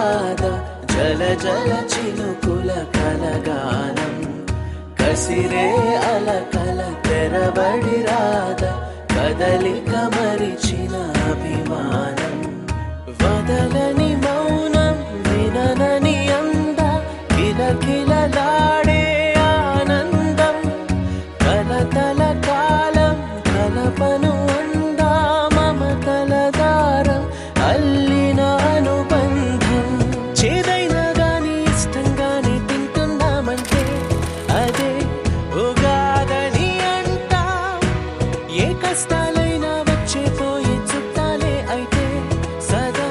రాధ జల జల చినుకుల కలగానం కసిరే అలకల తెరబడి రాధ కదలిక మరిచిన అభిమానం వదలని మౌనం విననని అంద కిలకిలలాడే ఆనందం కలతల కాలం కలపను అందా మమతల దారం అల్లిన అనుబంధం చేదైనా గాని ఇష్టంగానే తింటున్నామంటే అదే ఉగాదని అంటా ఏ కష్టాలైనా వచ్చే పోయే చుట్టాలే అయితే సదా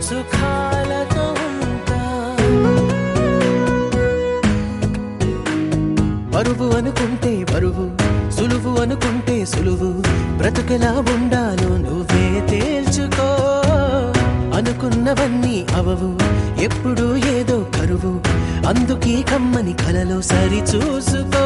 సుఖాలతో ఉంటా బరువు అనుకుంటే బరువు సులువు అనుకుంటే సులువు బ్రతుకెలా ఉండాలో నువ్వే తేల్చుకో అనుకున్నవన్నీ అవవు ఎప్పుడు ఏదో కరువు అందుకీ కమ్మని కలలో సరి చూసుకో